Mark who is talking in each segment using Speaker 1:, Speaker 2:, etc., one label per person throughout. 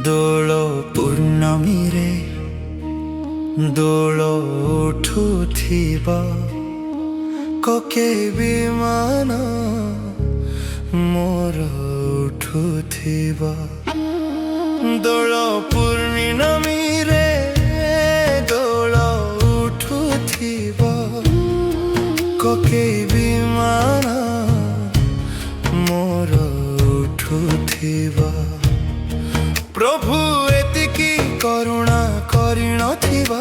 Speaker 1: ଦୋଳ ପୂର୍ଣ୍ଣମୀରେ ଦୋଳ ଉଠୁଥିବ କୋକେଇ ବିମାନ ମୋର ଉଠୁଥିବ। ଦୋଳ ପୂର୍ଣ୍ଣମୀରେ ଦୋଳ ଉଠୁଥିବ କୋକେଇ ବିମାନ ମୋର ଉଠୁଥିବ। ପ୍ରଭୁ ଏତିକି କରୁଣା କରିନଥିବା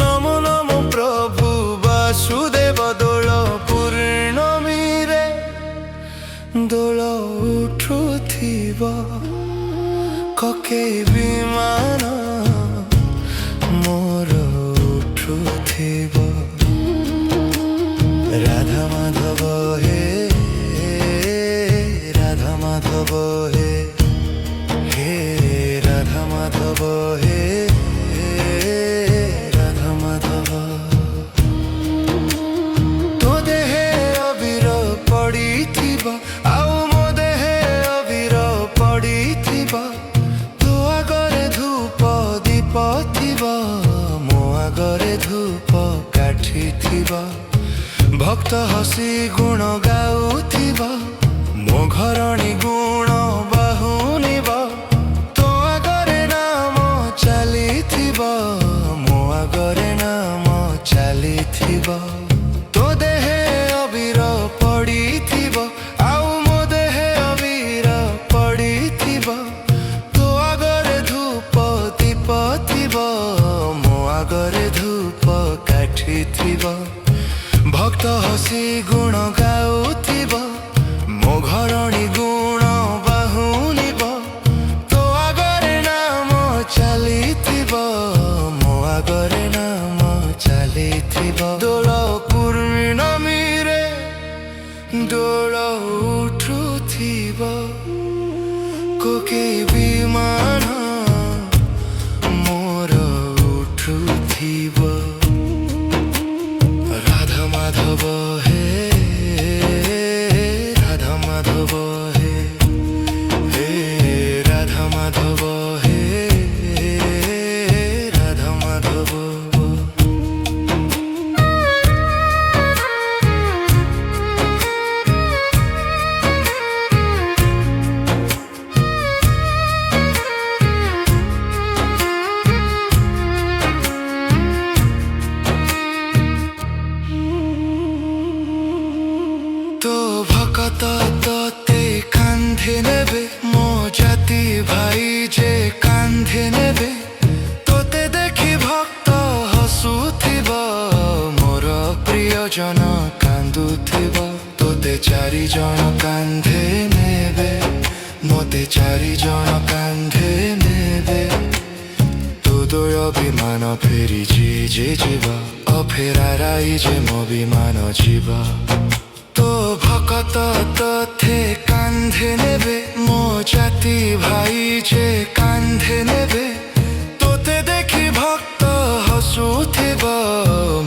Speaker 1: ନମୋ ନମୋ ପ୍ରଭୁ ବାସୁଦେବ। ଦୋଳ ପୂର୍ଣ୍ଣମୀରେ ଦୋଳ ଉଠୁଥିବ କୋକେଇ ବିମାନ ମୋର ଉଠୁଥିବ। ରାଧା ମାଧବ ହେ ରାଧା ମାଧବ ହେ ରାଧା ମାଧବ ହେ ରାଧା ମାଧବ। ତୋ ଦେହେ ଅବିର ପଡ଼ିଥିବ ଆଉ ମୋ ଦେହେ ଅବିର ପଡ଼ିଥିବ। ତୋ ଆଗରେ ଧୂପ ଦୀପ ଥିବ ମୋ ଆଗରେ ଧୂପ କାଠି ଥିବ। ଭକ୍ତ ହସି ଗୁଣ ଗାଉଥିବ ମୋ ଘରଣୀ ଗୁଣ ବାହୁନିବ। ତୋ ଆଗରେ ନାମ ଚାଲିଥିବ ମୋ ଆଗରେ ନାମ ଚାଲିଥିବ। ତୋ ଦେହେ ଅବିର ପଡ଼ିଥିବ ଆଉ ମୋ ଦେହେ ଅବିର ପଡ଼ିଥିବ। ତୋ ଆଗରେ ଧୂପ ଦୀପ ଥିବ ମୋ ଆଗରେ ଧୂପ କାଠି ଥିବ। ଭକ୍ତ ହସି ଗୁଣ ଗାଉଥିବ ମୋ ଘରଣୀ ଗୁଣ ବାହୁନିବ। ତୋ ଆଗରେ ନାମ ଚାଲିଥିବ ମୋ ଆଗରେ ନାମ ଚାଲିଥିବ। ଦୋଳ ପୂର୍ଣ୍ଣମୀରେ ଦୋଳ ଉଠୁଥିବ କୋକେଇ ବିମାନ ମୋର ଉଠୁଥିବ। ରାଧା ମାଧବ ହେ ରାଧା ମାଧବ ହେ ରାଧା ମାଧବ ହେ ରାଧା ମାଧବ। তো ভকত তোতে কান্ধে নেবে মো জাতি ভাই যে কান্ধে নেবে। তোতে দেখি ভক্ত হসুথিব মোর প্রিয়জন কান্দুথিব। তোতে চারিজন কান্ধে নেবে মতে চারিজন কান্ধে নেবে। তোদয় বিমান ফেরিছি যে ଯିବ ଅଫେରାରାଇ ଯେ ମୋ ବିମାନ ଯିବ। তো ভকত তোতে কান্ধে নেবে মো জাতি ভাই যে কান্ধে নেবে। তোতে দেখি ভক্ত হসুথিব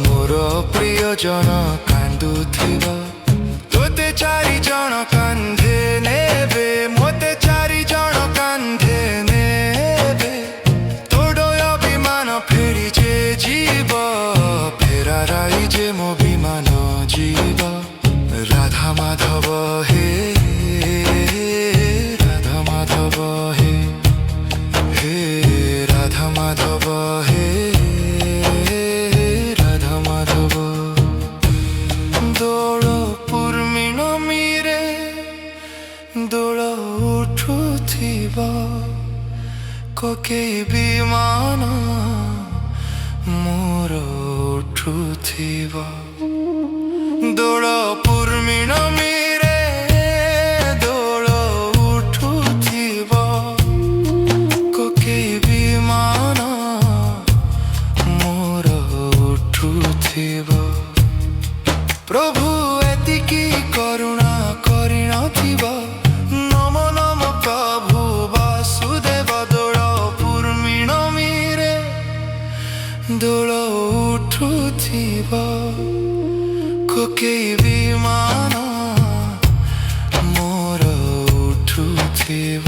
Speaker 1: মোর প্রিয়জন কান্দুথিব। তোতে চারিজন কান্ধে নেবে মতে চারিজন কান্ধে নেবে। তোডয় বিমান ফেরি যে ଯିବ ଫେରାରାଇ ଯେ ମୋ ବିମାନ ଯିବ। রাধা মাধব হে রাধা মাধব হে রাধা মাধব হে রাধা মাধব। দোল ପୂର୍ଣ୍ଣମୀରେ ଦୋଳ ଉଠୁଥିବ କୋକେଇ ବିମାନ ମୋର ଉଠୁଥିବ। ଦୋଳ ପୂର୍ଣ୍ଣମୀରେ ଦୋଳ ଉଠୁଥିବ କୋକେଇ ବିମାନ ମୋର ଉଠୁଥିବ। ପ୍ରଭୁ ଏତିକି କରୁଣା କରିନଥିବ ନମୋ ନମୋ ପ୍ରଭୁ ବାସୁଦେବ। ଦୋଳ ପୂର୍ଣ୍ଣମୀରେ ଦୋଳ ଉଠୁଥିବ କୋକେଇ ବିମାନ ମୋର ଉଠୁଥିବ।